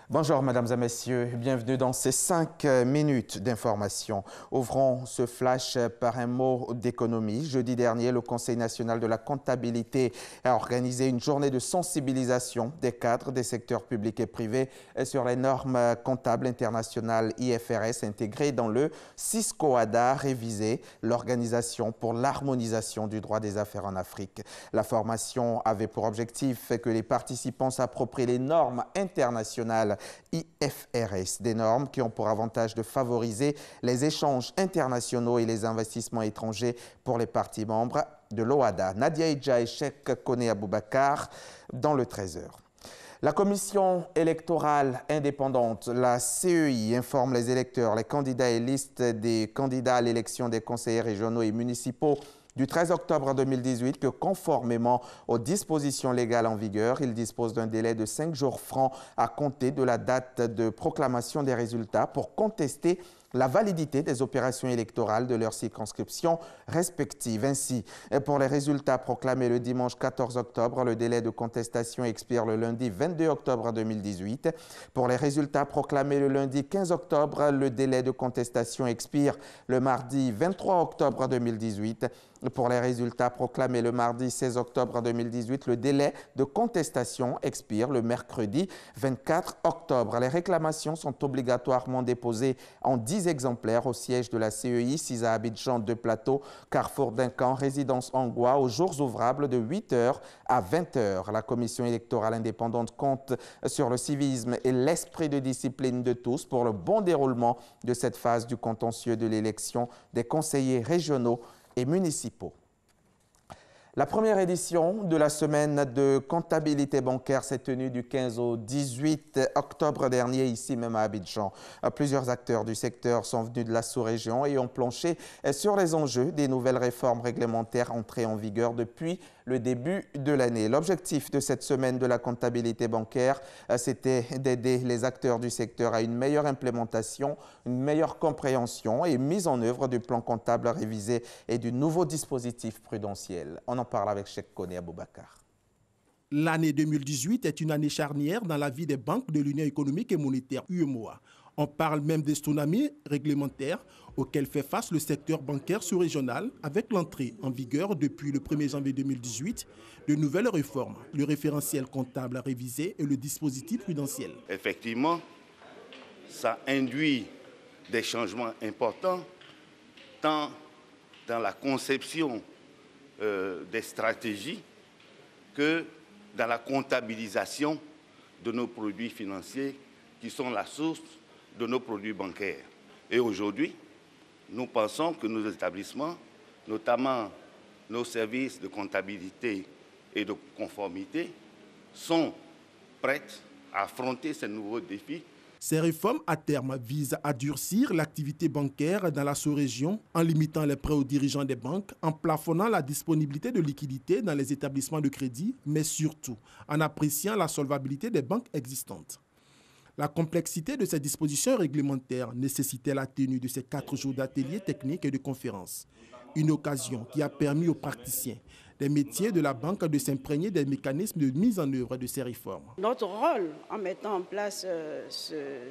Bonjour mesdames et messieurs, bienvenue dans ces 5 minutes d'information. Ouvrons ce flash par un mot d'économie. Jeudi dernier, le Conseil national de la comptabilité a organisé une journée de sensibilisation des cadres des secteurs publics et privés sur les normes comptables internationales IFRS intégrées dans le CISCOADA révisé, l'Organisation pour l'harmonisation du droit des affaires en Afrique. La formation avait pour objectif que les participants s'approprient les normes internationales IFRS, des normes qui ont pour avantage de favoriser les échanges internationaux et les investissements étrangers pour les parties membres de l'OADA. Nadia Idja et Cheikh Koné Aboubakar dans le 13h. La commission électorale indépendante, la CEI, informe les électeurs, les candidats et listes des candidats à l'élection des conseillers régionaux et municipaux du 13 octobre 2018 que conformément aux dispositions légales en vigueur, il dispose d'un délai de 5 jours francs à compter de la date de proclamation des résultats pour contester la validité des opérations électorales de leurs circonscriptions respectives. Ainsi, pour les résultats proclamés le dimanche 14 octobre, le délai de contestation expire le lundi 22 octobre 2018. Pour les résultats proclamés le lundi 15 octobre, le délai de contestation expire le mardi 23 octobre 2018. Pour les résultats proclamés le mardi 16 octobre 2018, le délai de contestation expire le mercredi 24 octobre. Les réclamations sont obligatoirement déposées en 10 exemplaires au siège de la CEI, 6 à Abidjan, 2 Plateaux, Carrefour Duncan, résidence Angoua, aux jours ouvrables de 8h à 20h. La commission électorale indépendante compte sur le civisme et l'esprit de discipline de tous pour le bon déroulement de cette phase du contentieux de l'élection des conseillers régionaux et municipaux. La première édition de la semaine de comptabilité bancaire s'est tenue du 15 au 18 octobre dernier, ici même à Abidjan. Plusieurs acteurs du secteur sont venus de la sous-région et ont planché sur les enjeux des nouvelles réformes réglementaires entrées en vigueur depuis le début de l'année. L'objectif de cette semaine de la comptabilité bancaire, c'était d'aider les acteurs du secteur à une meilleure implémentation, une meilleure compréhension et mise en œuvre du plan comptable révisé et du nouveau dispositif prudentiel. On en parle avec Cheikh Koné Aboubakar. L'année 2018 est une année charnière dans la vie des banques de l'Union économique et monétaire UEMOA. On parle même des tsunamis réglementaires auxquels fait face le secteur bancaire sous-régional avec l'entrée en vigueur depuis le 1er janvier 2018 de nouvelles réformes, le référentiel comptable révisé et le dispositif prudentiel. Effectivement, ça induit des changements importants tant dans la conception des stratégies que dans la comptabilisation de nos produits financiers qui sont la source de nos produits bancaires. Et aujourd'hui, nous pensons que nos établissements, notamment nos services de comptabilité et de conformité, sont prêts à affronter ces nouveaux défis. Ces réformes, à terme, visent à durcir l'activité bancaire dans la sous-région en limitant les prêts aux dirigeants des banques, en plafonnant la disponibilité de liquidités dans les établissements de crédit, mais surtout en appréciant la solvabilité des banques existantes. La complexité de ces dispositions réglementaires nécessitait la tenue de ces 4 jours d'ateliers techniques et de conférences. Une occasion qui a permis aux praticiens des métiers de la banque de s'imprégner des mécanismes de mise en œuvre de ces réformes. Notre rôle en mettant en place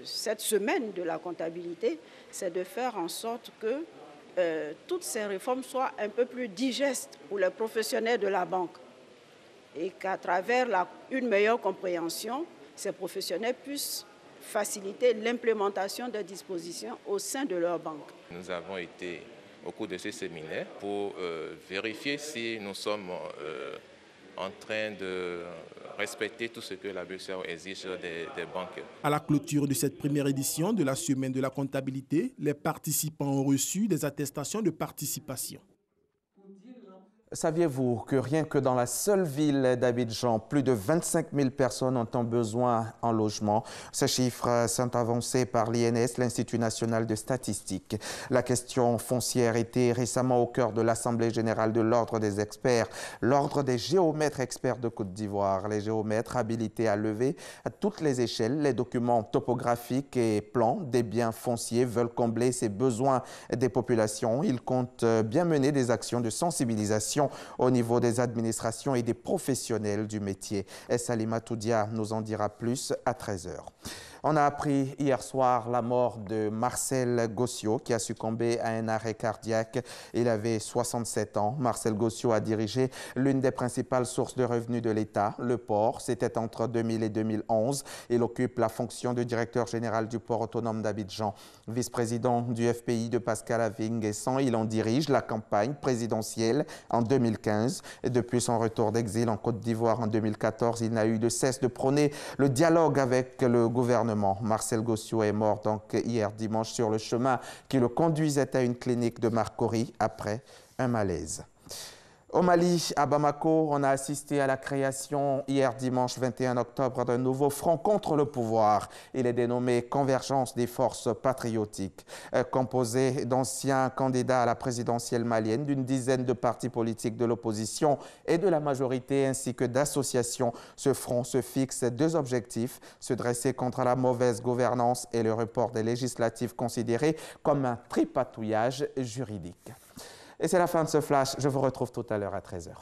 cette semaine de la comptabilité, c'est de faire en sorte que toutes ces réformes soient un peu plus digestes pour les professionnels de la banque et qu'à travers une meilleure compréhension, ces professionnels puissent faciliter l'implémentation des dispositions au sein de leur banque. Nous avons été au cours de ce séminaire pour vérifier si nous sommes en train de respecter tout ce que la BCEAO exige des banques. À la clôture de cette première édition de la semaine de la comptabilité, les participants ont reçu des attestations de participation. Saviez-vous que rien que dans la seule ville d'Abidjan, plus de 25 000 personnes ont un besoin en logement? Ces chiffres sont avancés par l'INS, l'Institut national de statistique. La question foncière était récemment au cœur de l'Assemblée générale de l'Ordre des experts, l'Ordre des géomètres experts de Côte d'Ivoire. Les géomètres habilités à lever à toutes les échelles les documents topographiques et plans des biens fonciers veulent combler ces besoins des populations. Ils comptent bien mener des actions de sensibilisation au niveau des administrations et des professionnels du métier. Salima Toudia nous en dira plus à 13h. On a appris hier soir la mort de Marcel Gossio qui a succombé à un arrêt cardiaque. Il avait 67 ans. Marcel Gossio a dirigé l'une des principales sources de revenus de l'État, le port. C'était entre 2000 et 2011. Il occupe la fonction de directeur général du port autonome d'Abidjan. Vice-président du FPI de Pascal Avie-N'Guessan, il en dirige la campagne présidentielle en 2015. Et depuis son retour d'exil en Côte d'Ivoire en 2014, il n'a eu de cesse de prôner le dialogue avec le gouvernement. Marcel Gossio est mort donc hier dimanche sur le chemin qui le conduisait à une clinique de Marcory après un malaise. Au Mali, à Bamako, on a assisté à la création hier dimanche 21 octobre d'un nouveau front contre le pouvoir. Il est dénommé Convergence des forces patriotiques. Composé d'anciens candidats à la présidentielle malienne, d'une dizaine de partis politiques de l'opposition et de la majorité, ainsi que d'associations, ce front se fixe deux objectifs: se dresser contre la mauvaise gouvernance et le report des législatives considérées comme un tripatouillage juridique. Et c'est la fin de ce flash. Je vous retrouve tout à l'heure à 13h.